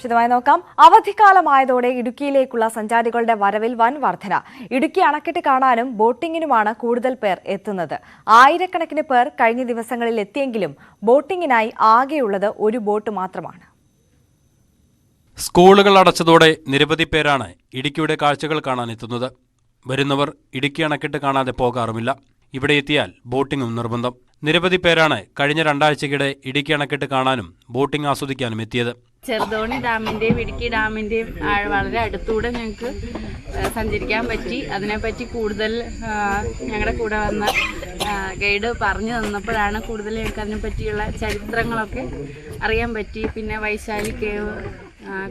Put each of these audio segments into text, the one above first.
വിശദമായി നോക്കാം. അവധിക്കാലമായതോടെ ഇടുക്കിയിലേക്കുള്ള സഞ്ചാരികളുടെ വരവിൽ വൻ വർധന. ഇടുക്കി അണക്കെട്ട് കാണാനും ബോട്ടിങ്ങിനുമാണ് കൂടുതൽ പേർ എത്തുന്നത്. ആയിരക്കണക്കിന് പേർ കഴിഞ്ഞ ദിവസങ്ങളിൽ എത്തിയെങ്കിലും ബോട്ടിങ്ങിനായി ആകെയുള്ളത് ഒരു ബോട്ട് മാത്രമാണ്. സ്കൂളുകൾ അടച്ചതോടെ നിരവധി പേരാണ് ഇടുക്കിയുടെ കാഴ്ചകൾ കാണാൻ എത്തുന്നത്. വരുന്നവർ ഇടുക്കി അണക്കെട്ട് കാണാതെ പോകാറുമില്ല. ഇവിടെ എത്തിയാൽ ബോട്ടിങ്ങും നിർബന്ധം. നിരവധി പേരാണ് കഴിഞ്ഞ രണ്ടാഴ്ചക്കിടെ ഇടുക്കി അണക്കെട്ട് കാണാനും ബോട്ടിംഗ് ആസ്വദിക്കാനും എത്തിയത്. ചെറുതോണി ഡാമിന്റെയും ഇടുക്കി ഡാമിന്റെയും വളരെ അടുത്തൂടെ ഞങ്ങൾക്ക് സഞ്ചരിക്കാൻ പറ്റി. അതിനെപ്പറ്റി കൂടുതൽ ഞങ്ങളുടെ കൂടെ വന്ന ഗൈഡ് പറഞ്ഞു തന്നപ്പോഴാണ് കൂടുതൽ ഞങ്ങൾക്ക് അതിനെപ്പറ്റിയുള്ള ചരിത്രങ്ങളൊക്കെ അറിയാൻ പറ്റി. പിന്നെ വൈശാലി കേവ്,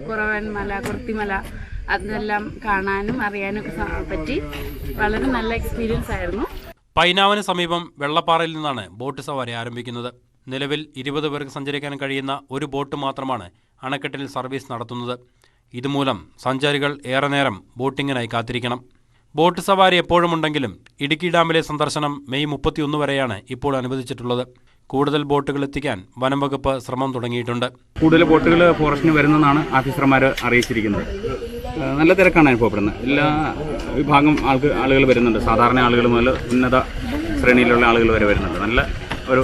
കുറവൻമല, കുർത്തിമല അതെല്ലാം കാണാനും അറിയാനും പറ്റി. വളരെ നല്ല എക്സ്പീരിയൻസ് ആയിരുന്നു. പൈനാവിന് സമീപം വെള്ളപ്പാറയിൽ നിന്നാണ് ബോട്ട് സവാരി ആരംഭിക്കുന്നത്. നിലവിൽ 20 പേർക്ക് സഞ്ചരിക്കാൻ കഴിയുന്ന ഒരു ബോട്ട് മാത്രമാണ് അണക്കെട്ടിൽ സർവീസ് നടത്തുന്നത്. ഇതുമൂലം സഞ്ചാരികൾ ഏറെ നേരം ബോട്ടിങ്ങിനായി കാത്തിരിക്കണം. ബോട്ട് സവാരി എപ്പോഴുമുണ്ടെങ്കിലും ഇടുക്കി ഡാമിലെ സന്ദർശനം മെയ് 31 വരെയാണ് ഇപ്പോൾ അനുവദിച്ചിട്ടുള്ളത്. കൂടുതൽ ബോട്ടുകൾ എത്തിക്കാൻ വനം വകുപ്പ് ശ്രമം തുടങ്ങിയിട്ടുണ്ട്. കൂടുതൽ ബോട്ടുകൾ ഫോറസ്റ്റിന് വരുന്നതാണ് ഓഫീസർമാർ അറിയിച്ചിരിക്കുന്നത്. നല്ല തിരക്കാണ് അനുഭവപ്പെടുന്നത്. എല്ലാ വിഭാഗം ആളുകൾ വരുന്നുണ്ട്. സാധാരണ ആളുകൾ മുതൽ ഉന്നത ശ്രേണിയിലുള്ള ആളുകൾ വരെ വരുന്നുണ്ട്. നല്ല ഒരു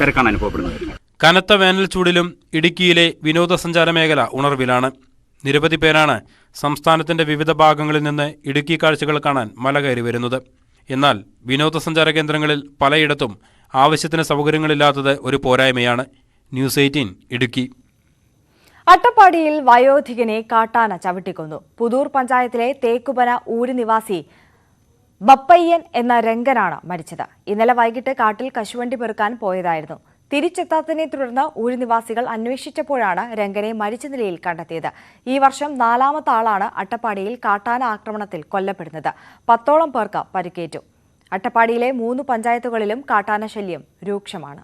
തിരക്കാണ് അനുഭവപ്പെടുന്നത്. കനത്ത വേനൽ ചൂടിലും ഇടുക്കിയിലെ വിനോദസഞ്ചാര മേഖല ഉണർവിലാണ്. നിരവധി പേരാണ് സംസ്ഥാനത്തിന്റെ വിവിധ ഭാഗങ്ങളിൽ നിന്ന് ഇടുക്കി കാഴ്ചകൾ കാണാൻ മല കയറി വരുന്നത്. എന്നാൽ വിനോദസഞ്ചാര കേന്ദ്രങ്ങളിൽ പലയിടത്തും ആവശ്യത്തിന് സൗകര്യങ്ങളില്ലാത്തത് ഒരു പോരായ്മയാണ്. ന്യൂസ് 18 ഇടുക്കി. അട്ടപ്പാടിയിൽ വയോധികനെ കാട്ടാന ചവിട്ടിക്കൊന്നു. പുതൂർ പഞ്ചായത്തിലെ തേക്കുപന ഊര് നിവാസി ബപ്പയ്യൻ എന്ന രംഗനാണ് മരിച്ചത്. ഇന്നലെ വൈകിട്ട് കാട്ടിൽ കശുവണ്ടി പെറുക്കാൻ പോയതായിരുന്നു. തിരിച്ചെത്താത്തതിനെ തുടർന്ന് ഊര് നിവാസികൾ അന്വേഷിച്ചപ്പോഴാണ് രംഗനെ മരിച്ച നിലയിൽ കണ്ടെത്തിയത്. ഈ വർഷം 4ാമത്തെ ആളാണ് അട്ടപ്പാടിയിൽ കാട്ടാന ആക്രമണത്തിൽ കൊല്ലപ്പെടുന്നത്. 10ഓളം പേർക്ക് പരിക്കേറ്റു. അട്ടപ്പാടിയിലെ 3 പഞ്ചായത്തുകളിലും കാട്ടാന ശല്യം രൂക്ഷമാണ്.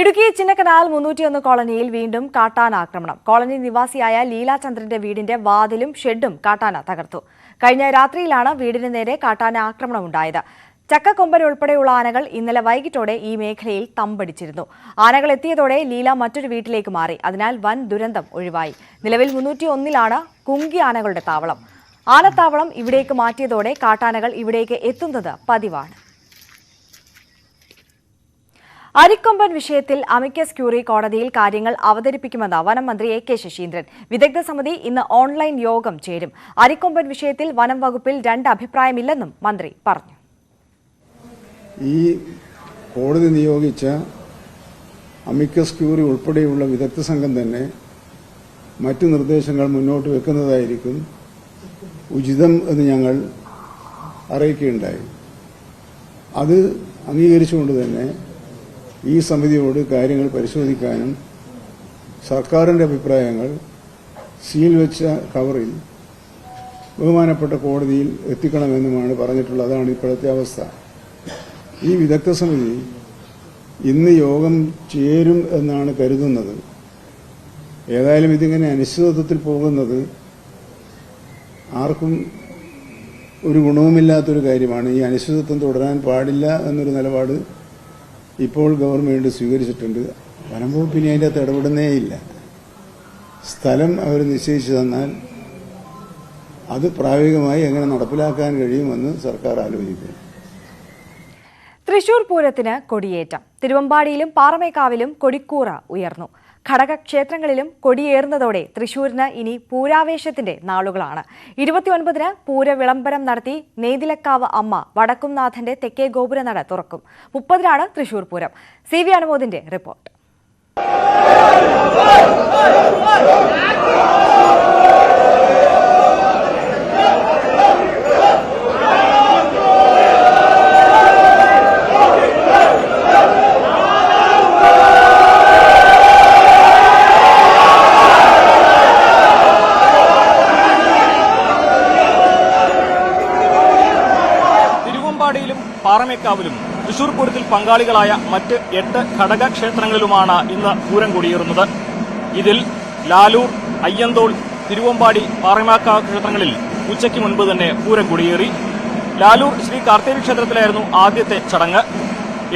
ഇടുക്കി ചിന്നക്കനാൽ 301 കോളനിയിൽ വീണ്ടും കാട്ടാന ആക്രമണം. കോളനി നിവാസിയായ ലീലാചന്ദ്രന്റെ വീടിന്റെ വാതിലും ഷെഡും കാട്ടാന തകർത്തു. കഴിഞ്ഞ രാത്രിയിലാണ് വീടിന് നേരെ കാട്ടാന ആക്രമണമുണ്ടായത്. ചക്കക്കൊമ്പൻ ഉൾപ്പെടെയുള്ള ആനകൾ ഇന്നലെ വൈകിട്ടോടെ ഈ മേഖലയിൽ തമ്പടിച്ചിരുന്നു. ആനകൾ എത്തിയതോടെ ലീല മറ്റൊരു വീട്ടിലേക്ക് മാറി. അതിനാൽ വൻ ദുരന്തം ഒഴിവായി. നിലവിൽ 301ലാണ് കുങ്കി ആനകളുടെ താവളം. ആനത്താവളം ഇവിടേക്ക് മാറ്റിയതോടെ കാട്ടാനകൾ ഇവിടേക്ക് എത്തുന്നത് പതിവാണ്. അരിക്കൊമ്പൻ വിഷയത്തിൽ അമിക്കസ് ക്യൂറി കോടതിയിൽ കാര്യങ്ങൾ അവതരിപ്പിക്കുമെന്ന് വനം മന്ത്രി A.K. ശശീന്ദ്രൻ. വിദഗ്ധ സമിതി ഇന്ന് ഓൺലൈൻ യോഗം ചേരും. അരിക്കൊമ്പൻ വിഷയത്തിൽ വനം വകുപ്പിൽ 2 അഭിപ്രായമില്ലെന്നും മന്ത്രി പറഞ്ഞു. ഈ കോടതി നിയോഗിച്ച അമിക്കസ് ക്യൂറി ഉൾപ്പെടെയുള്ള വിദഗ്ധ സംഘം തന്നെ മറ്റു നിർദ്ദേശങ്ങൾ മുന്നോട്ട് വെക്കുന്നതായിരിക്കും ഉചിതം എന്ന് ഞങ്ങൾ അറിയിക്കുകയുണ്ടായി. അത് അംഗീകരിച്ചുകൊണ്ട് തന്നെ ഈ സമിതിയോട് കാര്യങ്ങൾ പരിശോധിക്കാനും സർക്കാരിന്റെ അഭിപ്രായങ്ങൾ സീൽ വെച്ച കവറിൽ ബഹുമാനപ്പെട്ട കോടതിയിൽ എത്തിക്കണമെന്നുമാണ് പറഞ്ഞിട്ടുള്ളത്. അതാണ് ഇപ്പോഴത്തെ അവസ്ഥ. ഈ വിദഗ്ധ സമിതി ഇന്ന് യോഗം ചേരും എന്നാണ് കരുതുന്നത്. ഏതായാലും ഇതിങ്ങനെ അനിശ്ചിതത്വത്തിൽ പോകുന്നത് ആർക്കും ഒരു ഗുണവുമില്ലാത്തൊരു കാര്യമാണ്. ഈ അനിശ്ചിതത്വം തുടരാൻ പാടില്ല എന്നൊരു നിലപാട് ഇപ്പോൾ ഗവൺമെന്റ് സ്വീകരിച്ചിട്ടുണ്ട്. വനം വകുപ്പിന് അതിൻ്റെ അകത്ത് ഇടപെടുന്നേയില്ല. സ്ഥലം അവർ നിശ്ചയിച്ചു തന്നാൽ അത് പ്രായോഗികമായി എങ്ങനെ നടപ്പിലാക്കാൻ കഴിയുമെന്ന് സർക്കാർ ആലോചിക്കും. തൃശൂർ പൂരത്തിന് കൊടിയേറ്റം. തിരുവമ്പാടിയിലും പാറമേക്കാവിലും കൊടിക്കൂറ ഉയർന്നു. ഘടകക്ഷേത്രങ്ങളിലും കൊടിയേറുന്നതോടെ തൃശൂരിന് ഇനി പൂരാവേശത്തിന്റെ നാളുകളാണ്. 29-ന് പൂര വിളംബരം നടത്തി നെയ്തിലക്കാവ് അമ്മ വടക്കുംനാഥന്റെ തെക്കേ ഗോപുരനട തുറക്കും. 30-നാണ് തൃശൂർ പൂരം. CV അനുമോദിന്റെ റിപ്പോർട്ട്. പാറമേക്കാവിലും തൃശൂർ പൂരത്തിൽ പങ്കാളികളായ മറ്റ് 8 ഘടകക്ഷേത്രങ്ങളിലുമാണ് ഇന്ന് പൂരം കൊടിയേറുന്നത്. ഇതിൽ ലാലൂർ, അയ്യന്തോൾ, തിരുവമ്പാടി, പാറമേക്കാവ് ക്ഷേത്രങ്ങളിൽ ഉച്ചയ്ക്ക് മുൻപ് തന്നെ പൂരം കൊടിയേറി. ലാലൂർ ശ്രീ കാർത്തേരി ക്ഷേത്രത്തിലായിരുന്നു ആദ്യത്തെ ചടങ്ങ്.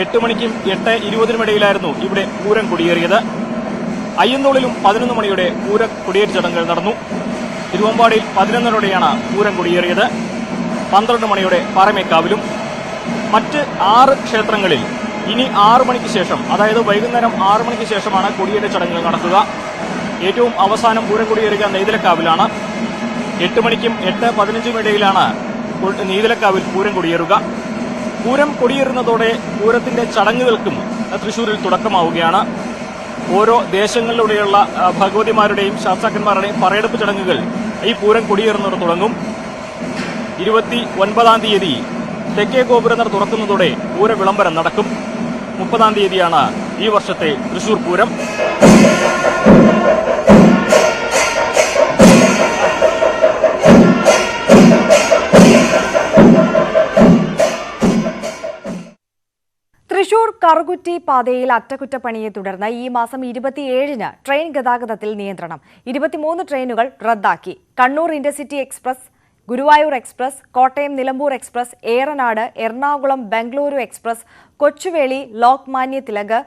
8 മണിക്കും 8:20 ഇടയിലായിരുന്നു ഇവിടെ പൂരം കൊടിയേറിയത്. അയ്യന്തോളിലും 11 മണിയോടെ പൂരം കൊടിയേറ്റ് ചടങ്ങുകൾ നടന്നു. തിരുവമ്പാടിയിൽ 11:30യോടെയാണ് പൂരം കൊടിയേറിയത്. 12 മണിയോടെ പാറമേക്കാവിലും. മറ്റ് 6 ക്ഷേത്രങ്ങളിൽ ഇനി 6 മണിക്ക് ശേഷം, അതായത് വൈകുന്നേരം 6 മണിക്ക് ശേഷമാണ് കൊടിയേറ്റ് ചടങ്ങുകൾ നടക്കുക. ഏറ്റവും അവസാനം പൂരം കൊടിയേറുക നെയ്തലക്കാവിലാണ്. 8 മണിക്കും 8:15 ഇടയിലാണ് നെയ്തലക്കാവിൽ പൂരം കൊടിയേറുക. പൂരം കൊടിയേറുന്നതോടെ പൂരത്തിന്റെ ചടങ്ങുകൾക്കും തൃശൂരിൽ തുടക്കമാവുകയാണ്. ഓരോ ദേശങ്ങളിലൂടെയുള്ള ഭഗവതിമാരുടെയും ശാസ്താക്കന്മാരുടെയും പറയെടുപ്പ് ചടങ്ങുകൾ ഈ പൂരം കൊടിയേറുന്നതോടെ തുടങ്ങും. 29-ാം തീയതി തെക്കേ ഗോപുരനട തുറക്കുന്നതോടെ പൂര വിളംബരം നടക്കും. 30-ാം തീയതിയാണ് ഈ വർഷത്തെ തൃശൂർ പൂരം. തൃശൂർ കറുകുറ്റി പാതയിൽ അറ്റകുറ്റപ്പണിയെ തുടർന്ന് ഈ മാസം 27-ന് ട്രെയിൻ ഗതാഗതത്തിൽ നിയന്ത്രണം. 23 ട്രെയിനുകൾ റദ്ദാക്കി. Kannur intercity express, Guruvayur express, Kottayam Nilambur express, Eranad, Ernakulam Bengaluru express, Kochuveli, Lokmanya Tilak,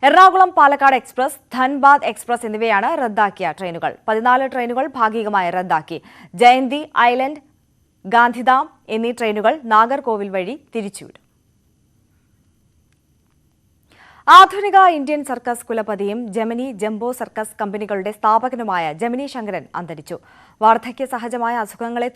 Ernakulam Palakkad express, Dhanbad express എന്നിവയാണ് റദ്ദാക്കിയ ട്രെയിനുകൾ. 14 ട്രെയിനുകൾ ഭാഗികമായി റദ്ദാക്കി. ജയന്തി, ഐലൻഡ്, ഗാന്ധിധാം എന്നീ ട്രെയിനുകൾ നാഗർകോവിൽ വഴി തിരിച്ചുവിടും. ആധുനിക ഇന്ത്യൻ സർക്കസ് കുലപതിയും ജെമിനി ജംബോ സർക്കസ് കമ്പനികളുടെ സ്ഥാപകനുമായ ജെമിനി ശങ്കരൻ അന്തരിച്ചു. വാർദ്ധക്യ സഹജമായ അസുഖങ്ങളെ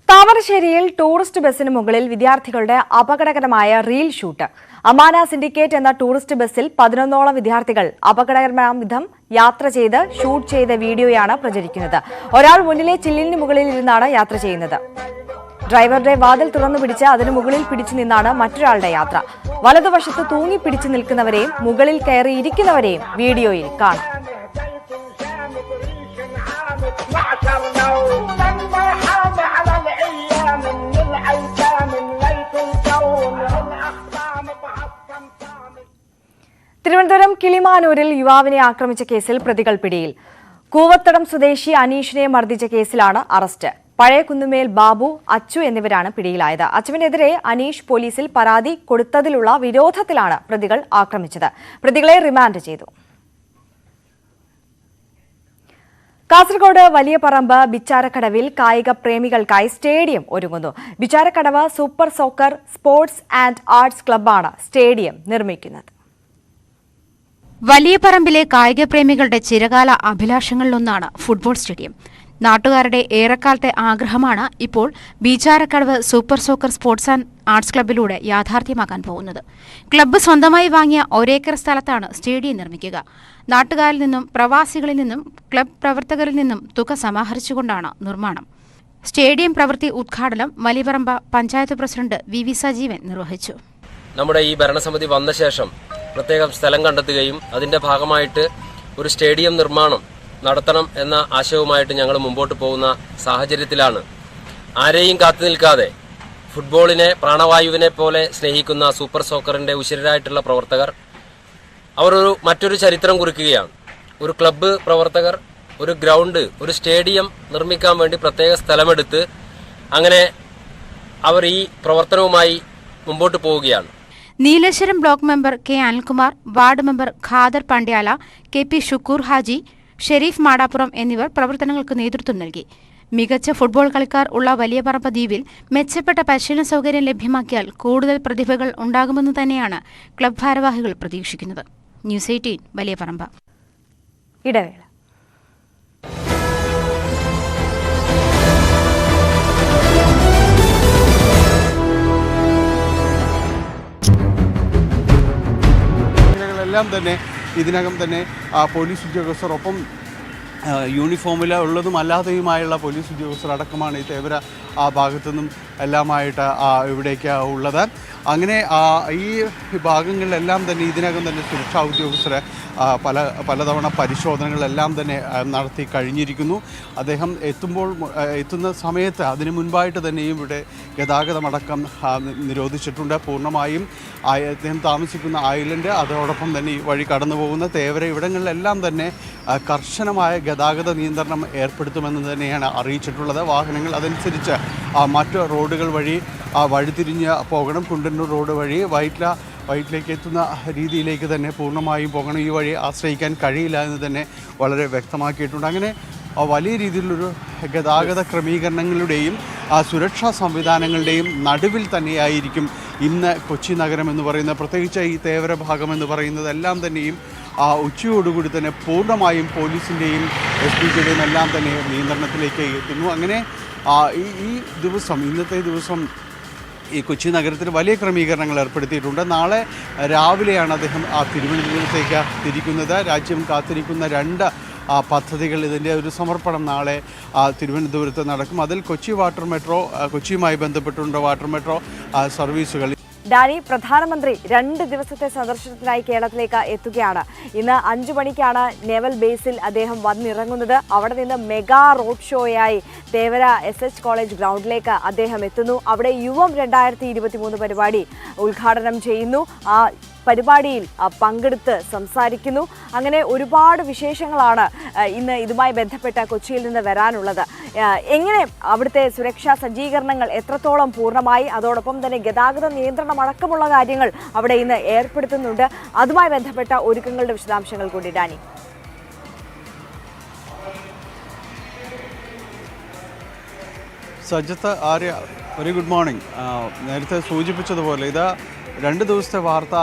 താമരശ്ശേരിയിൽ ടൂറിസ്റ്റ് ബസിന് മുകളിൽ വിദ്യാർത്ഥികളുടെ അപകടകരമായ റീൽ ഷൂട്ട്. അമാന സിൻഡിക്കേറ്റ് എന്ന ടൂറിസ്റ്റ് ബസിൽ 11ഓളം വിദ്യാർത്ഥികൾ അപകടകരമായ വിധം യാത്ര ചെയ്ത് ഷൂട്ട് ചെയ്ത വീഡിയോയാണ് പ്രചരിക്കുന്നത്. ഒരാൾ മുന്നിലെ ചില്ലിന് മുകളിൽ ഇരുന്നാണ് യാത്ര ചെയ്യുന്നത്. ഡ്രൈവറുടെ വാതിൽ തുറന്നു പിടിച്ച് അതിനു മുകളിൽ പിടിച്ചു നിന്നാണ് മറ്റൊരാളുടെ യാത്ര. വലതുവശത്ത് തൂങ്ങി പിടിച്ചു നിൽക്കുന്നവരെയും മുകളിൽ കയറിയിരിക്കുന്നവരെയും വീഡിയോയിൽ കാണാം. തിരുവനന്തപുരം കിളിമാനൂരിൽ യുവാവിനെ ആക്രമിച്ച കേസിൽ പ്രതികൾ പിടിയിൽ. കൂവത്തടം സ്വദേശി അനീഷിനെ മർദ്ദിച്ച കേസിലാണ് അറസ്റ്റ്. പഴയ കുന്നുമേൽ ബാബു, അച്ചു എന്നിവരാണ് പിടിയിലായത്. അച്ചുവിനെതിരെ അനീഷ് പോലീസിൽ പരാതി കൊടുത്തതിലുള്ള വിരോധത്തിലാണ് പ്രതികൾ ആക്രമിച്ചത്. പ്രതികളെ റിമാൻഡ് ചെയ്തു. കാസർഗോഡ് വലിയപറമ്പ് ബിച്ചാരക്കടവിൽ കായിക പ്രേമികൾക്കായി സ്റ്റേഡിയം ഒരുങ്ങുന്നു. Bicharakkadavu super soccer sports and arts ക്ലബ്ബാണ് സ്റ്റേഡിയം നിർമ്മിക്കുന്നത്. വലിയപറമ്പിലെ കായിക പ്രേമികളുടെ ചിരകാല അഭിലാഷങ്ങളിലൊന്നാണ് ഫുട്ബോൾ സ്റ്റേഡിയം. നാട്ടുകാരുടെ ഏറെക്കാലത്തെ ആഗ്രഹമാണ് ഇപ്പോൾ Beecharakkadavu super soccer sports and arts ക്ലബ്ബിലൂടെ യാഥാർത്ഥ്യമാക്കാൻ പോകുന്നത്. ക്ലബ്ബ് സ്വന്തമായി വാങ്ങിയ ഒരേക്കർ സ്ഥലത്താണ് സ്റ്റേഡിയം നിർമ്മിക്കുക. നാട്ടുകാരിൽ നിന്നും പ്രവാസികളിൽ നിന്നും ക്ലബ്ബ് പ്രവർത്തകരിൽ നിന്നും തുക സമാഹരിച്ചുകൊണ്ടാണ് നിർമ്മാണം. സ്റ്റേഡിയം പ്രവൃത്തി ഉദ്ഘാടനം വലിയപറമ്പ പഞ്ചായത്ത് പ്രസിഡന്റ് വി സജീവൻ നിർവഹിച്ചു. നമ്മുടെ ഈ ഭരണസമിതി വന്ന ശേഷം പ്രത്യേകം സ്ഥലം കണ്ടെത്തുകയും അതിന്റെ ഭാഗമായിട്ട് ഒരു സ്റ്റേഡിയം നിർമ്മാണം നടത്തണം എന്ന ആശയവുമായിട്ട് ഞങ്ങൾ മുമ്പോട്ട് പോകുന്ന സാഹചര്യത്തിലാണ് ആരെയും കാത്തു നിൽക്കാതെ ഫുട്ബോളിനെ പ്രാണവായുവിനെ പോലെ സ്നേഹിക്കുന്ന സൂപ്പർ സോക്കറിന്റെ ഉശിരരായിട്ടുള്ള പ്രവർത്തകർ അവർ മറ്റൊരു ചരിത്രം കുറിക്കുകയാണ്. ഒരു ക്ലബ്ബ് പ്രവർത്തകർ ഒരു ഗ്രൗണ്ട്, ഒരു സ്റ്റേഡിയം നിർമ്മിക്കാൻ വേണ്ടി പ്രത്യേക സ്ഥലമെടുത്ത് അങ്ങനെ അവർ ഈ പ്രവർത്തനവുമായി മുമ്പോട്ട് പോവുകയാണ്. Nileshwaram block member K Anilkumar, ward member Khader Pandyala, KP Shukkur Haji, Sharif Madapuram എന്നിവർ പ്രവർത്തനങ്ങൾക്ക് നേതൃത്വം നൽകി. മികച്ച ഫുട്ബോൾ കളിക്കാർ ഉള്ള വലിയപറമ്പ് ദ്വീപിൽ മെച്ചപ്പെട്ട പരിശീലന സൗകര്യം ലഭ്യമാക്കിയാൽ കൂടുതൽ പ്രതിഭകൾ ഉണ്ടാകുമെന്ന് തന്നെയാണ് ക്ലബ് ഭാരവാഹികൾ പ്രതീക്ഷിക്കുന്നത്. ന്യൂസ് 18 വലിയപറമ്പ്. ഇടവേള. എല്ലാം തന്നെ ഇതിനകം തന്നെ പോലീസ് ഉദ്യോഗസ്ഥർ, ഒപ്പം യൂണിഫോമിൽ ഉള്ളതും അല്ലാതെയുമായുള്ള പോലീസ് ഉദ്യോഗസ്ഥർ അടക്കമാണ് ഈ തേവര ഭാഗത്തു നിന്നും എല്ലാമായിട്ട് ഇവിടേക്ക് ഉള്ളത്. അങ്ങനെ ഈ ഭാഗങ്ങളിലെല്ലാം തന്നെ ഇതിനകം തന്നെ സുരക്ഷാ ഉദ്യോഗസ്ഥരെ പലതവണ പരിശോധനകളെല്ലാം തന്നെ നടത്തി കഴിഞ്ഞിരിക്കുന്നു. അദ്ദേഹം എത്തുന്ന സമയത്ത് അതിനു മുൻപായിട്ട് തന്നെയും ഇവിടെ ഗതാഗതമടക്കം നിരോധിച്ചിട്ടുണ്ട്. പൂർണ്ണമായും അദ്ദേഹം താമസിക്കുന്ന ഐലൻഡ്, അതോടൊപ്പം തന്നെ ഈ വഴി കടന്നു പോകുന്ന തേവര ഇവിടങ്ങളിലെല്ലാം തന്നെ കർശനമായ ഗതാഗത നിയന്ത്രണം ഏർപ്പെടുത്തുമെന്ന് തന്നെയാണ് അറിയിച്ചിട്ടുള്ളത്. വാഹനങ്ങൾ അതനുസരിച്ച് മറ്റ് റോഡുകൾ വഴി വഴിതിരിഞ്ഞ് പോകണം. കുണ്ടന്നൂർ റോഡ് വഴി വൈറ്റിലേക്ക് എത്തുന്ന രീതിയിലേക്ക് തന്നെ പൂർണ്ണമായും പോകണം. ഈ വഴി ആശ്രയിക്കാൻ കഴിയില്ല എന്ന് തന്നെ വളരെ വ്യക്തമാക്കിയിട്ടുണ്ട്. അങ്ങനെ വലിയ രീതിയിലുള്ളൊരു ഗതാഗത ക്രമീകരണങ്ങളുടെയും സുരക്ഷാ സംവിധാനങ്ങളുടെയും നടുവിൽ തന്നെയായിരിക്കും ഇന്ന് കൊച്ചി നഗരം എന്ന് പറയുന്നത്. പ്രത്യേകിച്ച് ഈ തേവര ഭാഗം എന്ന് പറയുന്നത് എല്ലാം തന്നെയും ഉച്ചയോടുകൂടി തന്നെ പൂർണ്ണമായും പോലീസിൻ്റെയും SPജിയുടെയും എല്ലാം തന്നെ നിയന്ത്രണത്തിലേക്ക് എത്തുന്നു. അങ്ങനെ ഇന്നത്തെ ദിവസം ഈ കൊച്ചി നഗരത്തിൽ വലിയ ക്രമീകരണങ്ങൾ ഏർപ്പെടുത്തിയിട്ടുണ്ട്. നാളെ രാവിലെയാണ് അദ്ദേഹം തിരുവനന്തപുരത്തേക്ക് തിരിക്കുന്നത്. രാജ്യം കാത്തിരിക്കുന്ന 2 പദ്ധതികൾ, ഇതിൻ്റെ ഒരു സമർപ്പണം നാളെ തിരുവനന്തപുരത്ത് നടക്കും. അതിൽ കൊച്ചിയുമായി ബന്ധപ്പെട്ടുള്ള വാട്ടർ മെട്രോ സർവീസുകൾ. ഡാനി, പ്രധാനമന്ത്രി 2 ദിവസത്തെ സന്ദർശനത്തിനായി കേരളത്തിലേക്ക് എത്തുകയാണ്. ഇന്ന് 5 മണിക്കാണ് നേവൽ ബേസിൽ അദ്ദേഹം വന്നിറങ്ങുന്നത്. അവിടെ നിന്ന് മെഗാ റോഡ് ഷോയായി തേവര SH കോളേജ് ഗ്രൗണ്ടിലേക്ക് അദ്ദേഹം എത്തുന്നു. അവിടെ യുവം 2023 പരിപാടി ഉദ്ഘാടനം ചെയ്യുന്നു. ആ പരിപാടിയിൽ പങ്കെടുത്ത് സംസാരിക്കുന്നു. അങ്ങനെ ഒരുപാട് വിശേഷങ്ങളാണ് ഇന്ന് ഇതുമായി ബന്ധപ്പെട്ട കൊച്ചിയിൽ നിന്ന് വരാനുള്ളത്. എങ്ങനെ അവിടുത്തെ സുരക്ഷാ സജ്ജീകരണങ്ങൾ എത്രത്തോളം പൂർണ്ണമായി, അതോടൊപ്പം തന്നെ ഗതാഗത നിയന്ത്രണം അടക്കമുള്ള കാര്യങ്ങൾ അവിടെ ഇന്ന് ഏർപ്പെടുത്തുന്നുണ്ട്. അതുമായി ബന്ധപ്പെട്ട ഒരുക്കങ്ങളുടെ വിശദാംശങ്ങൾ കൂടി Danny. Sajjath Arya, very good morning. നേരത്തെ സൂചിപ്പിച്ചതുപോലെ 2 ദിവസത്തെ വാർത്ത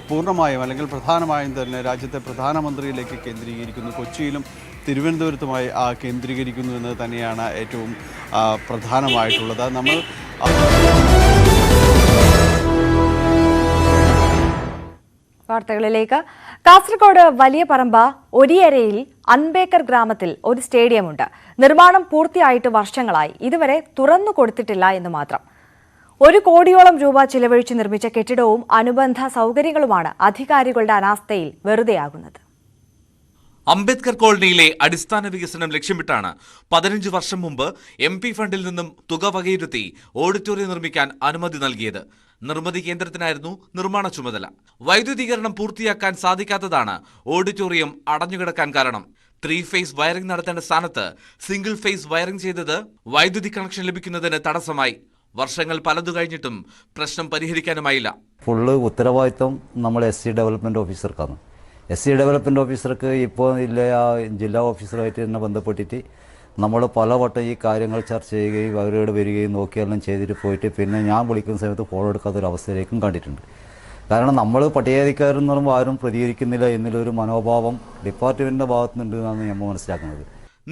പൂർണ്ണമായും അല്ലെങ്കിൽ പ്രധാനമായും തന്നെ രാജ്യത്തെ പ്രധാനമന്ത്രിയിലേക്ക് കേന്ദ്രീകരിക്കുന്നു. കൊച്ചിയിലും തിരുവനന്തപുരത്തുമായി കേന്ദ്രീകരിക്കുന്നു എന്നത് തന്നെയാണ് ഏറ്റവും പ്രധാനമായിട്ടുള്ളത്. നമ്മൾ വാർത്തകളിലേക്ക്. കാസർഗോഡ് വലിയപറമ്പ ഒരിയരയിൽ അൻബേക്കർ ഗ്രാമത്തിൽ ഒരു സ്റ്റേഡിയമുണ്ട്. നിർമ്മാണം പൂർത്തിയായിട്ട് വർഷങ്ങളായി. ഇതുവരെ തുറന്നു കൊടുത്തിട്ടില്ല എന്ന് മാത്രം. 1 കോടിയോളം രൂപ ചിലവഴിച്ച് നിർമ്മിച്ച കെട്ടിടവും അനുബന്ധ സൗകര്യങ്ങളുമാണ് അധികാരികളുടെ അനാസ്ഥയിൽ വെറുതെയാകുന്നത്. അംബേദ്കർ കോളനിയിലെ അടിസ്ഥാന വികസനം ലക്ഷ്യമിട്ടാണ് 15 വർഷം മുമ്പ് MP ഫണ്ടിൽ നിന്നും തുക വകയിരുത്തി ഓഡിറ്റോറിയം നിർമ്മിക്കാൻ അനുമതി നൽകിയത്. നിർമ്മിതി കേന്ദ്രത്തിനായിരുന്നു നിർമ്മാണ ചുമതല. വൈദ്യുതീകരണം പൂർത്തിയാക്കാൻ സാധിക്കാത്തതാണ് ഓഡിറ്റോറിയം അടഞ്ഞുകിടക്കാൻ കാരണം. 3 ഫേസ് വയറിംഗ് നടത്തേണ്ട സ്ഥാനത്ത് സിംഗിൾ ഫേസ് വയറിംഗ് ചെയ്തത് വൈദ്യുതി കണക്ഷൻ ലഭിക്കുന്നതിന് തടസ്സമായി. വർഷങ്ങൾ പലതു കഴിഞ്ഞിട്ടും പ്രശ്നം പരിഹരിക്കാനുമായില്ല. ഫുള്ള് ഉത്തരവാദിത്വം നമ്മൾ SC ഡെവലപ്മെൻറ്റ് ഓഫീസർക്കാണ്. SC ഡെവലപ്മെൻറ്റ് ഓഫീസർക്ക് ഇപ്പോൾ ജില്ലാ ഓഫീസറുമായിട്ട് തന്നെ ബന്ധപ്പെട്ടിട്ട് നമ്മൾ പലവട്ടം ഈ കാര്യങ്ങൾ ചർച്ച ചെയ്യുകയും അവരോട് വരികയും നോക്കിയെല്ലാം ചെയ്തിട്ട് പോയിട്ട് പിന്നെ ഞാൻ വിളിക്കുന്ന സമയത്ത് ഫോൺ എടുക്കാത്തൊരവസ്ഥയിലേക്കും കണ്ടിട്ടുണ്ട്. കാരണം നമ്മൾ പട്ടികജാതിക്കാരെന്ന് പറയുമ്പോൾ ആരും പ്രതികരിക്കുന്നില്ല എന്നുള്ളൊരു മനോഭാവം ഡിപ്പാർട്ട്മെൻറ്റിൻ്റെ ഭാഗത്തുനിന്നുണ്ട് എന്നാണ് നമ്മൾ മനസ്സിലാക്കുന്നത്.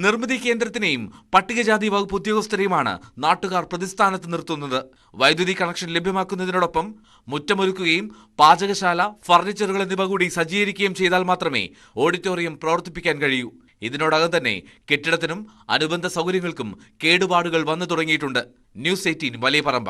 നിർമ്മിതി കേന്ദ്രത്തിനെയും പട്ടികജാതി വകുപ്പ് ഉദ്യോഗസ്ഥരെയുമാണ് നാട്ടുകാർ പ്രതിസ്ഥാനത്ത് നിർത്തുന്നത്. വൈദ്യുതി കണക്ഷൻ ലഭ്യമാക്കുന്നതിനോടൊപ്പം മുറ്റമൊരുക്കുകയും പാചകശാല, ഫർണിച്ചറുകൾ എന്നിവ കൂടി സജ്ജീകരിക്കുകയും ചെയ്താൽ മാത്രമേ ഓഡിറ്റോറിയം പ്രവർത്തിപ്പിക്കാൻ കഴിയൂ. ഇതിനോടകം തന്നെ കെട്ടിടത്തിനും അനുബന്ധ സൗകര്യങ്ങൾക്കും കേടുപാടുകൾ വന്നു തുടങ്ങിയിട്ടുണ്ട്. ന്യൂസ് 18 വലിയപറമ്പ.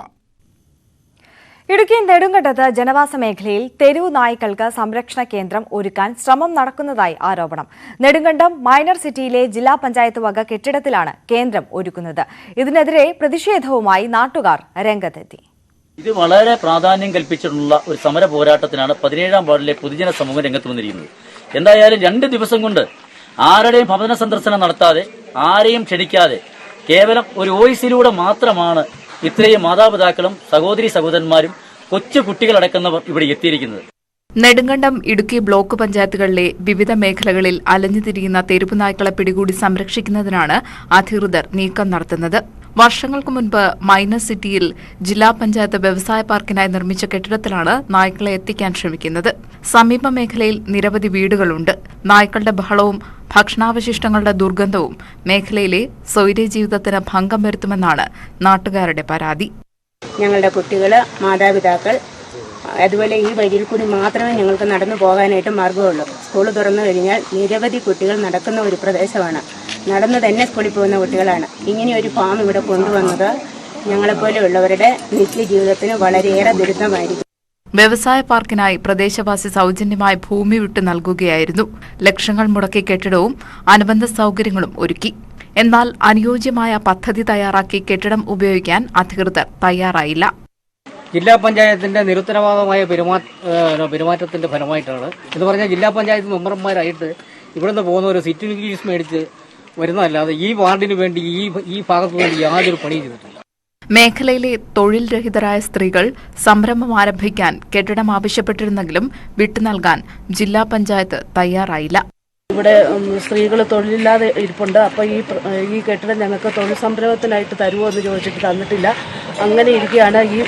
ഇടുക്കി നെടുങ്കണ്ടത്ത് ജനവാസ മേഖലയിൽ തെരുവു നായ്ക്കൾക്ക് സംരക്ഷണ കേന്ദ്രം ഒരുക്കാൻ ശ്രമം നടക്കുന്നതായി ആരോപണം. നെടുങ്കണ്ടം മൈനർ സിറ്റിയിലെ ജില്ലാ പഞ്ചായത്ത് വക കെട്ടിടത്തിലാണ് കേന്ദ്രം ഒരുക്കുന്നത്. ഇതിനെതിരെ പ്രതിഷേധവുമായി നാട്ടുകാർ രംഗത്തെത്തി. ഇത് വളരെ പ്രാധാന്യം കൽപ്പിച്ചിട്ടുള്ള ഒരു സമര പോരാട്ടത്തിനാണ് 17ാം വാർഡിലെ പൊതുജന സമൂഹം രംഗത്ത് വന്നിരിക്കുന്നത്. എന്തായാലും 2 ദിവസം കൊണ്ട് ആരുടെയും ഭവന സന്ദർശനം നടത്താതെ, ആരെയും ക്ഷണിക്കാതെ, കേവലം ഒരു വോയിസിലൂടെ മാത്രമാണ് ഇത്രയും മാതാപിതാക്കളും സഹോദരി സഹോദരന്മാരും കൊച്ചു കുട്ടികളടക്കുന്നവർ ഇവിടെ എത്തിയിരിക്കുന്നത്. നെടുങ്കണ്ടം, ഇടുക്കി ബ്ലോക്ക് പഞ്ചായത്തുകളിലെ വിവിധ മേഖലകളിൽ അലഞ്ഞുതിരിയുന്ന തെരുവു നായ്ക്കളെ പിടികൂടി സംരക്ഷിക്കുന്നതിനാണ് അധികൃതർ നീക്കം നടത്തുന്നത്. വർഷങ്ങൾക്ക് മുൻപ് മൈനർ സിറ്റിയിൽ ജില്ലാ പഞ്ചായത്ത് വ്യവസായ പാർക്കിനായി നിർമ്മിച്ച കെട്ടിടത്തിലാണ് നായ്ക്കളെ എത്തിക്കാൻ ശ്രമിക്കുന്നത്. സമീപ മേഖലയിൽ നിരവധി വീടുകളുണ്ട്. നായ്ക്കളുടെ ബഹളവും ഭക്ഷണാവശിഷ്ടങ്ങളുടെ ദുർഗന്ധവും മേഖലയിലെ സ്വൈര്യ ജീവിതത്തിന് ഭംഗം വരുത്തുമെന്നാണ് നാട്ടുകാരുടെ പരാതി. ഞങ്ങളുടെ കുട്ടികൾ, മാതാപിതാക്കൾ, അതുപോലെ ഈ വഴിയിൽ കൂടി മാത്രമേ ഞങ്ങൾക്ക് നടന്നു പോകാനായിട്ട് മാർഗമുള്ളൂ. സ്കൂൾ തുറന്നു കഴിഞ്ഞാൽ നിരവധി കുട്ടികൾ നടക്കുന്ന ഒരു പ്രദേശമാണ്. നടന്നു തന്നെ സ്കൂളിൽ പോകുന്ന കുട്ടികളാണ്. ഇങ്ങനെ ഒരു ഫാം ഇവിടെ കൊണ്ടുവന്നത് ഞങ്ങളെപ്പോലെയുള്ളവരുടെ നിത്യജീവിതത്തിന് വളരെയേറെ ദുരിതമായിരിക്കും. വ്യവസായ പാർക്കിനായി പ്രദേശവാസി സൗജന്യമായി ഭൂമി വിട്ടു നൽകുകയായിരുന്നു. ലക്ഷങ്ങൾ മുടക്കി കെട്ടിടവും അനുബന്ധ സൗകര്യങ്ങളും ഒരുക്കി. എന്നാൽ അനുയോജ്യമായ പദ്ധതി തയ്യാറാക്കി കെട്ടിടം ഉപയോഗിക്കാൻ അധികൃതർ തയ്യാറായില്ല. ജില്ലാ പഞ്ചായത്തിന്റെ നിരുത്തരവാദമായ പെരുമാറ്റത്തിന്റെ ഫലമായിട്ടാണ് എന്ന് പറഞ്ഞാൽ ജില്ലാ പഞ്ചായത്ത് മെമ്പർമാരായിട്ട് ഇവിടുന്ന് പോകുന്ന ഒരു സിറ്റിംഗ് ലീസ് മേടിച്ച് വരുന്നതല്ലാതെ ഈ വാർഡിന് വേണ്ടി ഈ ഭാഗത്തു വേണ്ടി യാതൊരു പണിയും ചെയ്തിട്ടില്ല. മേഖലയിലെ തൊഴിൽ രഹിതരായ സ്ത്രീകൾ സംരംഭം ആരംഭിക്കാൻ കെട്ടിടം ആവശ്യപ്പെട്ടിരുന്നെങ്കിലും വിട്ടുനൽകാൻ ജില്ലാ പഞ്ചായത്ത് തയ്യാറായില്ല. ഇവിടെ സ്ത്രീകൾ തൊഴിലില്ലാതെ ഇരിപ്പുണ്ട്. അപ്പോൾ ഈ കെട്ടിടം ഞങ്ങൾക്ക് തൊഴിൽ സംരംഭത്തിനായിട്ട് തരുമോ എന്ന് ചോദിച്ചിട്ട് തന്നിട്ടില്ല. അങ്ങനെ ഇരിക്കുകയാണ് ഈ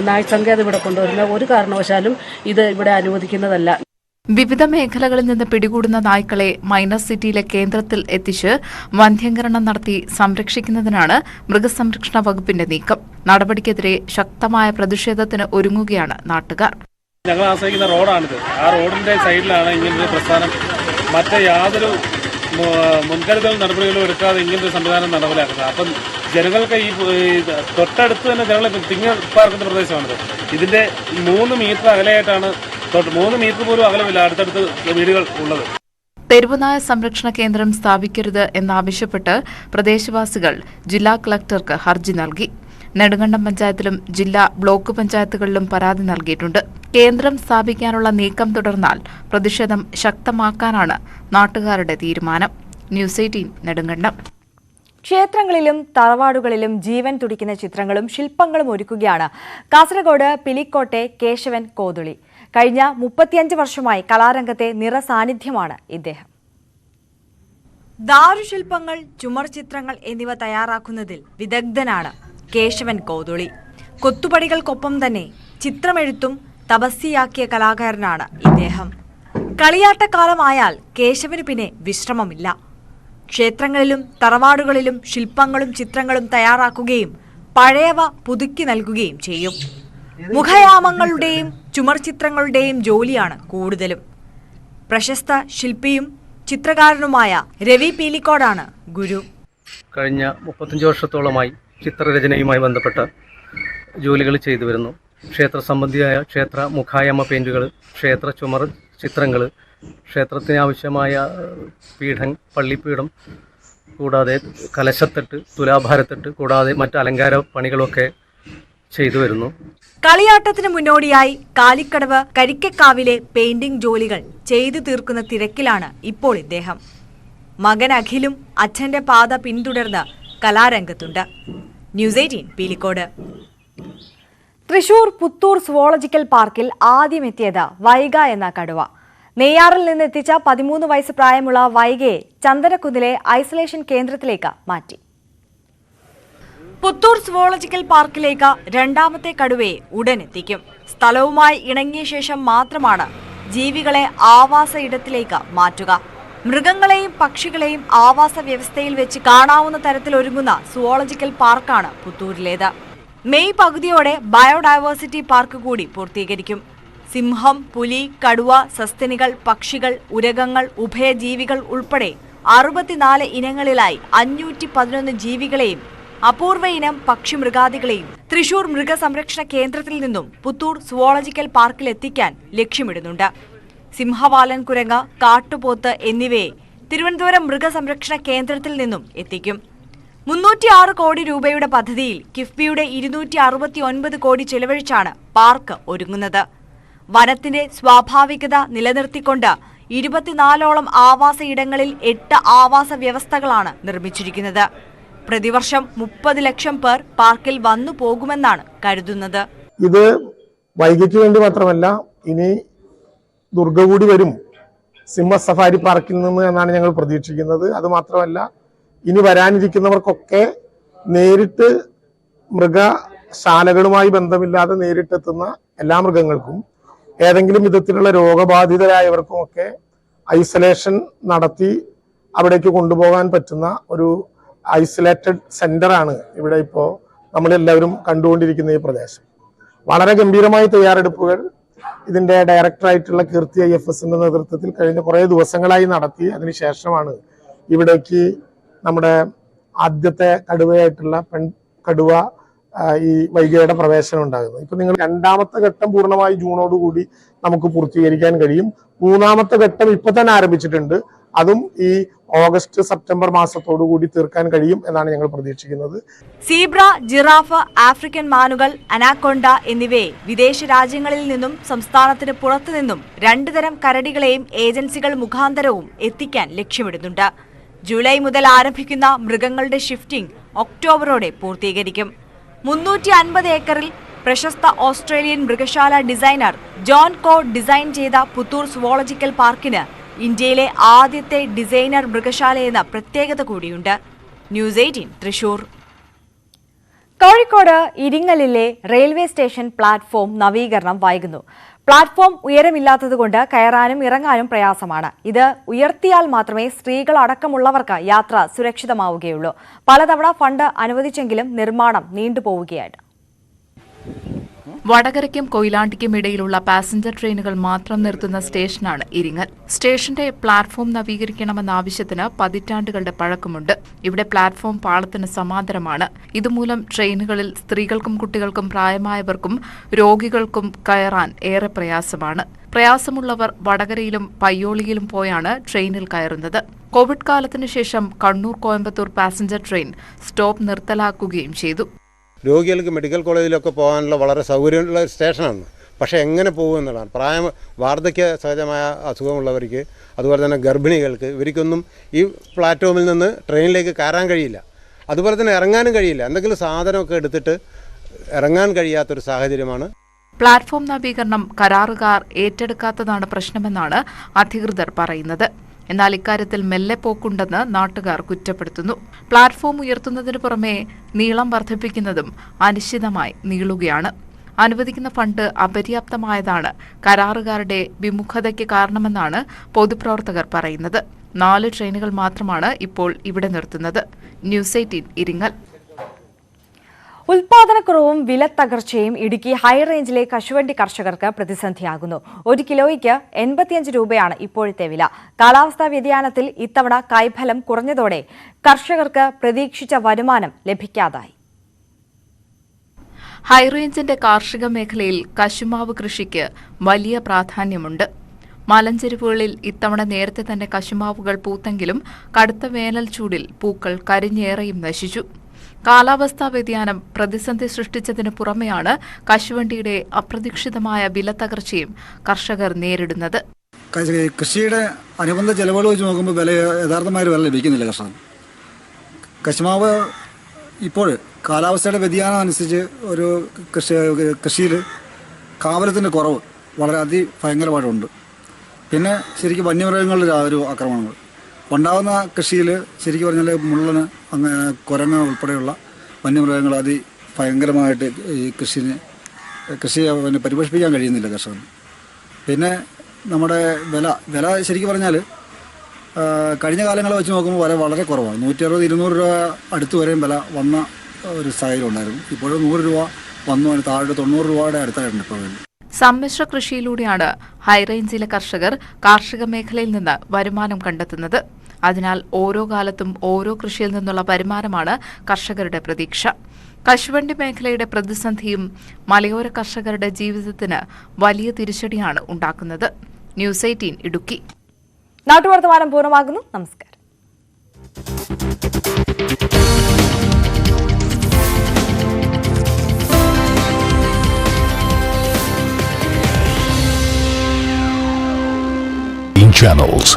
നായ് സങ്കേതം ഇവിടെ കൊണ്ടുവരുന്നത്. ഒരു കാരണവശാലും ഇത് ഇവിടെ അനുവദിക്കുന്നതല്ല. വിവിധ മേഖലകളിൽ നിന്ന് പിടികൂടുന്ന നായ്ക്കളെ മൈനർ സിറ്റിയിലെ കേന്ദ്രത്തിൽ എത്തിച്ച് വന്ധ്യംകരണം നടത്തി സംരക്ഷിക്കുന്നതിനാണ് മൃഗസംരക്ഷണ വകുപ്പിന്റെ നീക്കം. നടപടിക്കെതിരെ ശക്തമായ പ്രതിഷേധത്തിന് ഒരുങ്ങുകയാണ് നാട്ടുകാർ. ഞങ്ങൾ ആശ്രയിക്കുന്ന റോഡാണിത്. ആ റോഡിന്റെ സൈഡിലാണ് ഇങ്ങനൊരു പ്രസ്ഥാനം. മറ്റേ യാതൊരു മുൻകരുതൽ നടപടികളും എടുക്കാതെ ഇങ്ങനൊരു സംവിധാനം നടപ്പിലാക്കുന്നത്. അപ്പം ജനങ്ങൾക്ക് ഈ തൊട്ടടുത്ത് തന്നെ ജനങ്ങൾ തിങ്ങി പാർക്കുന്ന പ്രദേശമാണിത്. ഇതിന്റെ 3 മീറ്റർ അകലെയായിട്ടാണ്, 3 മീറ്റർ പോലും അകലമില്ല അടുത്തടുത്ത് വീടുകൾ ഉള്ളത്. തെരുവുനായ സംരക്ഷണ കേന്ദ്രം സ്ഥാപിക്കരുത് എന്നാവശ്യപ്പെട്ട് പ്രദേശവാസികൾ ജില്ലാ കളക്ടർക്ക് ഹർജി നൽകി. നെടുങ്കണ്ടം പഞ്ചായത്തിലും ജില്ലാ ബ്ലോക്ക് പഞ്ചായത്തുകളിലും പരാതി നൽകിയിട്ടുണ്ട്. കേന്ദ്രം സ്ഥാപിക്കാനുള്ള നീക്കം തുടർന്നാൽ പ്രതിഷേധം ശക്തമാക്കാനാണ് നാട്ടുകാരുടെ തീരുമാനം. ന്യൂസ് 18 നെടുങ്കണ്ടം. ക്ഷേത്രങ്ങളിലും തറവാടുകളിലും ജീവൻ തുടിക്കുന്ന ചിത്രങ്ങളും ശില്പങ്ങളും ഒരുക്കുകയാണ് കാസർഗോഡ് പിലിക്കോട്ടെ കേശവൻ കോതുളി. കഴിഞ്ഞ 35 വർഷമായി കലാരംഗത്തെ നിറസാന്നിധ്യമാണ് ഇദ്ദേഹം. ദാരുശില്പങ്ങൾ, ചുമർ ചിത്രങ്ങൾ എന്നിവ തയ്യാറാക്കുന്നതിൽ വിദഗ്ധനാണ് കേശവൻ കോതുളി. കൊത്തുപടികൾക്കൊപ്പം തന്നെ ചിത്രമെഴുത്തും തപസ്യയാക്കിയ കലാകാരനാണ് ഇദ്ദേഹം. കളിയാട്ടക്കാലമായാൽ കേശവന് പിന്നെ വിശ്രമമില്ല. ക്ഷേത്രങ്ങളിലും തറവാടുകളിലും ശില്പങ്ങളും ചിത്രങ്ങളും തയ്യാറാക്കുകയും പഴയവ പുതുക്കി നൽകുകയും ചെയ്യും. മുഖയാമങ്ങളുടെയും ചുമർ ചിത്രങ്ങളുടെയും ജോലിയാണ് കൂടുതലും. പ്രശസ്ത ശില്പിയും ചിത്രകാരനുമായ രവി പീലിക്കോടാണ് ഗുരു. കഴിഞ്ഞ 35 വർഷത്തോളമായി ചിത്രരചനയുമായി ബന്ധപ്പെട്ട ജോലികൾ ചെയ്തു വരുന്നു. ക്ഷേത്ര സംബന്ധിയായ ക്ഷേത്ര മുഖായമ പെയിൻറ്റുകൾ, ക്ഷേത്ര ചുമർ ചിത്രങ്ങൾ, ക്ഷേത്രത്തിന് ആവശ്യമായ പീഠം, പള്ളിപ്പീഠം, കൂടാതെ കലശത്തട്ട്, തുലാഭാരത്തട്ട്, കൂടാതെ മറ്റ് അലങ്കാര പണികളൊക്കെ ചെയ്തു വരുന്നു. കളിയാട്ടത്തിന് മുന്നോടിയായി കാലിക്കടവ് കരിക്കക്കാവിലെ പെയിന്റിംഗ് ജോലികൾ ചെയ്തു തീർക്കുന്ന തിരക്കിലാണ് ഇപ്പോൾ ഇദ്ദേഹം. മകൻ അഖിലും അച്ഛന്റെ പാത പിന്തുടർന്ന് കലാരംഗത്തുണ്ട്. ന്യൂസ് 18 പീലിക്കോട്. തൃശൂർ പുത്തൂർ സുവോളജിക്കൽ പാർക്കിൽ ആദ്യമെത്തിയത് വൈഗ എന്ന കടുവ. നെയ്യാറിൽ നിന്നെത്തിച്ച 13 വയസ്സ് പ്രായമുള്ള വൈഗയെ ചന്ദനക്കുന്നിലെ ഐസൊലേഷൻ കേന്ദ്രത്തിലേക്ക് മാറ്റി. പുത്തൂർ സുവോളജിക്കൽ പാർക്കിലേക്ക് രണ്ടാമത്തെ കടുവയെ ഉടൻ എത്തിക്കും. സ്ഥലവുമായി ഇണങ്ങിയ ശേഷം മാത്രമാണ് ജീവികളെ ആവാസ ഇടത്തിലേക്ക് മാറ്റുക. മൃഗങ്ങളെയും പക്ഷികളെയും ആവാസ വ്യവസ്ഥയിൽ വെച്ച് കാണാവുന്ന തരത്തിൽ ഒരുങ്ങുന്ന സുവോളജിക്കൽ പാർക്കാണ് പുത്തൂരിലേത്. മെയ് പകുതിയോടെ ബയോഡൈവേഴ്സിറ്റി പാർക്ക് കൂടി പൂർത്തീകരിക്കും. സിംഹം, പുലി, കടുവ, സസ്തനികൾ, പക്ഷികൾ, ഉരഗങ്ങൾ, ഉഭയജീവികൾ ഉൾപ്പെടെ 64 ഇനങ്ങളിലായി 511 ജീവികളെയും അപൂർവ ഇനം പക്ഷിമൃഗാദികളെയും തൃശൂർ മൃഗസംരക്ഷണ കേന്ദ്രത്തിൽ നിന്നും പുത്തൂർ സുവോളജിക്കൽ പാർക്കിൽ എത്തിക്കാൻ ലക്ഷ്യമിടുന്നുണ്ട്. സിംഹവാലൻ കുരങ്ങ, കാട്ടുപോത്ത് എന്നിവയെ തിരുവനന്തപുരം മൃഗസംരക്ഷണ കേന്ദ്രത്തിൽ നിന്നും എത്തിക്കും. 306 കോടി രൂപയുടെ പദ്ധതിയിൽ കിഫ്ബിയുടെ 269 കോടി ചെലവഴിച്ചാണ് പാർക്ക് ഒരുങ്ങുന്നത്. വനത്തിന്റെ സ്വാഭാവികത നിലനിർത്തിക്കൊണ്ട് 24ഓളം ആവാസ ഇടങ്ങളിൽ 8 ആവാസ വ്യവസ്ഥകളാണ് നിർമ്മിച്ചിരിക്കുന്നത്. പ്രതിവർഷം 30 ലക്ഷം പേർ പാർക്കിൽ വന്നു പോകുമെന്നാണ് കരുതുന്നത്. ഇത് വൈകിക്ക് വേണ്ടി മാത്രമല്ല, ഇനി ദുർഗ കൂടി വരും സിംഹ സഫാരി പാർക്കിൽ നിന്ന് എന്നാണ് ഞങ്ങൾ പ്രതീക്ഷിക്കുന്നത്. അത് മാത്രമല്ല, ഇനി വരാനിരിക്കുന്നവർക്കൊക്കെ നേരിട്ട് മൃഗശാലകളുമായി ബന്ധമില്ലാതെ നേരിട്ടെത്തുന്ന എല്ലാ മൃഗങ്ങൾക്കും ഏതെങ്കിലും വിധത്തിലുള്ള രോഗബാധിതരായവർക്കുമൊക്കെ ഐസൊലേഷൻ നടത്തി അവിടേക്ക് കൊണ്ടുപോകാൻ പറ്റുന്ന ഒരു ഐസൊലേറ്റഡ് സെന്ററാണ് ഇവിടെ ഇപ്പോൾ നമ്മളെല്ലാവരും കണ്ടുകൊണ്ടിരിക്കുന്ന ഈ പ്രദേശം. വളരെ ഗംഭീരമായ തയ്യാറെടുപ്പുകൾ ഇതിന്റെ ഡയറക്ടറായിട്ടുള്ള കീർത്തി IFSന്റെ നേതൃത്വത്തിൽ കഴിഞ്ഞ കുറേ ദിവസങ്ങളായി നടത്തി. അതിനുശേഷമാണ് ഇവിടേക്ക് നമ്മുടെ ആദ്യത്തെ കടുവയായിട്ടുള്ള പെൺ കടുവ ഈ വൈഗയുടെ പ്രവേശനം ഉണ്ടാകുന്നത്. ഇപ്പൊ നിങ്ങൾ രണ്ടാമത്തെ ഘട്ടം പൂർണ്ണമായി ജൂണോടുകൂടി നമുക്ക് പൂർത്തീകരിക്കാൻ കഴിയും. മൂന്നാമത്തെ ഘട്ടം ഇപ്പൊ തന്നെ ആരംഭിച്ചിട്ടുണ്ട്. അതും ഈ ഓഗസ്റ്റ് സെപ്റ്റംബർ മാസത്തോടു കൂടി തീർക്കാൻ കഴിയും എന്നാണ് ഞങ്ങൾ പ്രതീക്ഷിക്കുന്നത്. സീബ്ര, ജിറാഫ്, ആഫ്രിക്കൻ മാനുകൾ, അനാക്കൊണ്ട എന്നിവയെ വിദേശ രാജ്യങ്ങളിൽ നിന്നും സംസ്ഥാനത്തിന് പുറത്തുനിന്നും 2 തരം കരടികളെയും ഏജൻസികൾ മുഖാന്തരവും എത്തിക്കാൻ ലക്ഷ്യമിടുന്നുണ്ട്. ജൂലൈ മുതൽ ആരംഭിക്കുന്ന മൃഗങ്ങളുടെ ഷിഫ്റ്റിംഗ് ഒക്ടോബറോടെ പൂർത്തീകരിക്കും. 350 ഏക്കറിൽ പ്രശസ്ത ഓസ്ട്രേലിയൻ മൃഗശാല ഡിസൈനർ ജോൺ കോ ഡിസൈൻ ചെയ്ത പുത്തൂർ സുവോളജിക്കൽ പാർക്കിന് ഇന്ത്യയിലെ ആദ്യത്തെ ഡിസൈനർ മൃഗശാലയെന്ന പ്രത്യേകത കൂടിയുണ്ട്. ന്യൂസ് 18 തൃശൂർ. കോഴിക്കോട് ഇരിങ്ങലിലെ റെയിൽവേ സ്റ്റേഷൻ പ്ലാറ്റ്ഫോം നവീകരണം വൈകുന്നു. പ്ലാറ്റ്ഫോം ഉയരമില്ലാത്തതുകൊണ്ട് കയറാനും ഇറങ്ങാനും പ്രയാസമാണ്. ഇത് ഉയർത്തിയാൽ മാത്രമേ സ്ത്രീകൾ അടക്കമുള്ളവർക്ക് യാത്ര സുരക്ഷിതമാവുകയുള്ളൂ. പലതവണ ഫണ്ട് അനുവദിച്ചെങ്കിലും നിർമ്മാണം നീണ്ടുപോവുകയാണ്. വടകരയ്ക്കും കൊയിലാണ്ടിക്കും ഇടയിലുള്ള പാസഞ്ചർ ട്രെയിനുകൾ മാത്രം നിർത്തുന്ന സ്റ്റേഷനാണ് ഇരിങ്ങൽ. സ്റ്റേഷന്റെ പ്ലാറ്റ്ഫോം നവീകരിക്കണമെന്ന ആവശ്യത്തിന് പതിറ്റാണ്ടുകളുടെ പഴക്കമുണ്ട്. ഇവിടെ പ്ലാറ്റ്ഫോം പാളത്തിന് സമാന്തരമാണ്. ഇതുമൂലം ട്രെയിനുകളിൽ സ്ത്രീകൾക്കും കുട്ടികൾക്കും പ്രായമായവർക്കും രോഗികൾക്കും കയറാൻ ഏറെ പ്രയാസമാണ്. പ്രയാസമുള്ളവർ വടകരയിലും പയ്യോളിയിലും പോയാണ് ട്രെയിനിൽ കയറുന്നത്. കോവിഡ് കാലത്തിനു ശേഷം Kannur Coimbatore passenger train stop നിർത്തലാക്കുകയും ചെയ്തു. രോഗികൾക്ക് മെഡിക്കൽ കോളേജിലൊക്കെ പോകാനുള്ള വളരെ സൗകര്യമുള്ള സ്റ്റേഷനാണ്. പക്ഷേ എങ്ങനെ പോകും എന്നുള്ളതാണ്. വാർദ്ധക്യ സഹജമായ അസുഖമുള്ളവർക്ക്, അതുപോലെ തന്നെ ഗർഭിണികൾക്ക്, ഇവർക്കൊന്നും ഈ പ്ലാറ്റ്ഫോമിൽ നിന്ന് ട്രെയിനിലേക്ക് കയറാൻ കഴിയില്ല. അതുപോലെ തന്നെ ഇറങ്ങാനും കഴിയില്ല. എന്തെങ്കിലും സാധനമൊക്കെ എടുത്തിട്ട് ഇറങ്ങാൻ കഴിയാത്തൊരു സാഹചര്യമാണ്. പ്ലാറ്റ്ഫോം നവീകരണം കരാറുകാർ ഏറ്റെടുക്കാത്തതാണ് പ്രശ്നമെന്നാണ് അധികൃതർ പറയുന്നത്. എന്നാൽ ഇക്കാര്യത്തിൽ മെല്ലെ പോക്കുണ്ടെന്ന് നാട്ടുകാർ കുറ്റപ്പെടുത്തുന്നു. പ്ലാറ്റ്ഫോം ഉയർത്തുന്നതിനു പുറമെ നീളം വർദ്ധിപ്പിക്കുന്നതും അനിശ്ചിതമായി നീളുകയാണ്. അനുവദിക്കുന്ന ഫണ്ട് അപര്യാപ്തമായതാണ് കരാറുകാരുടെ വിമുഖതയ്ക്ക് കാരണമെന്നാണ് പൊതുപ്രവർത്തകർ പറയുന്നത്. 4 ട്രെയിനുകൾ മാത്രമാണ് ഇപ്പോൾ ഇവിടെ നിർത്തുന്നത്. ന്യൂസ് 18 ഇരിങ്ങൽ. ഉൽപാദനക്കുറവും വിലത്തകർച്ചയും ഇടുക്കി ഹൈറേഞ്ചിലെ കശുവണ്ടി കർഷകർക്ക് പ്രതിസന്ധിയാകുന്നു. 1 കിലോയ്ക്ക് 85 രൂപയാണ് ഇപ്പോഴത്തെ വില. കാലാവസ്ഥാ വ്യതിയാനത്തിൽ ഇത്തവണ കൈഫലം കുറഞ്ഞതോടെ കർഷകർക്ക് പ്രതീക്ഷിച്ച വരുമാനം ലഭിക്കാതായി. ഹൈറേഞ്ചിന്റെ കാർഷിക മേഖലയിൽ കശുമാവ് കൃഷിക്ക് വലിയ പ്രാധാന്യമുണ്ട്. മലഞ്ചെരുവുകളിൽ ഇത്തവണ നേരത്തെ തന്നെ കശുമാവുകൾ പൂത്തെങ്കിലും കടുത്ത വേനൽ ചൂടിൽ പൂക്കൾ കരിഞ്ഞേറെയും നശിച്ചു. കാലാവസ്ഥാ വ്യതിയാനം പ്രതിസന്ധി സൃഷ്ടിച്ചതിനു പുറമെയാണ് കശുവണ്ടിയുടെ അപ്രതീക്ഷിതമായ വിലത്തകർച്ചയും കർഷകർ നേരിടുന്നത്. കൃഷിയുടെ അനുബന്ധ ചെലവുകൾ വെച്ച് നോക്കുമ്പോൾ യഥാർത്ഥമായ വില ലഭിക്കുന്നില്ല കർഷകർ. കശുമാവ് ഇപ്പോൾ കാലാവസ്ഥയുടെ വ്യതിയാനം അനുസരിച്ച് ഒരു കൃഷിയിൽ കാവലത്തിൻ്റെ കുറവ് വളരെ ഭയങ്കരമായിട്ടുണ്ട്. പിന്നെ ശരിക്കും വന്യമൃഗങ്ങളുടെ ഒരു ആക്രമണങ്ങൾ ഉണ്ടാകുന്ന കൃഷിയിൽ ശരിക്കും പറഞ്ഞാൽ മുള്ളന് കുരങ്ങ ഉൾപ്പെടെയുള്ള വന്യമൃഗങ്ങൾ ഭയങ്കരമായിട്ട് ഈ കൃഷിയെ പരിപോഷിപ്പിക്കാൻ കഴിയുന്നില്ല കർഷകന്. പിന്നെ നമ്മുടെ വില ശരിക്കും പറഞ്ഞാൽ കഴിഞ്ഞ കാലങ്ങളെ വെച്ച് നോക്കുമ്പോൾ വില വളരെ കുറവാണ്. 160-200 രൂപ അടുത്ത് വരെയും വില വന്ന ഒരു സാഹചര്യം ഉണ്ടായിരുന്നു. ഇപ്പോഴും 100 രൂപ വന്നു, താഴെ 90 രൂപയുടെ അടുത്തായിട്ടുണ്ട് ഇപ്പോൾ. സമ്മിശ്ര കൃഷിയിലൂടെയാണ് ഹൈറേഞ്ചിലെ കർഷകർ കാർഷിക മേഖലയിൽ നിന്ന് വരുമാനം കണ്ടെത്തുന്നത്. അതിനാൽ ഓരോ കാലത്തും ഓരോ കൃഷിയിൽ നിന്നുള്ള വരുമാനമാണ് കർഷകരുടെ പ്രതീക്ഷ. കശുവണ്ടി മേഖലയുടെ പ്രതിസന്ധിയും മലയോര കർഷകരുടെ ജീവിതത്തിന് വലിയ തിരിച്ചടിയാണ് ഉണ്ടാക്കുന്നത്. ന്യൂസ് 18 ഇടുക്കി. നാട്ടുവർത്തമാനം പൂർണ്ണമാകുന്നു. നമസ്കാരം. channels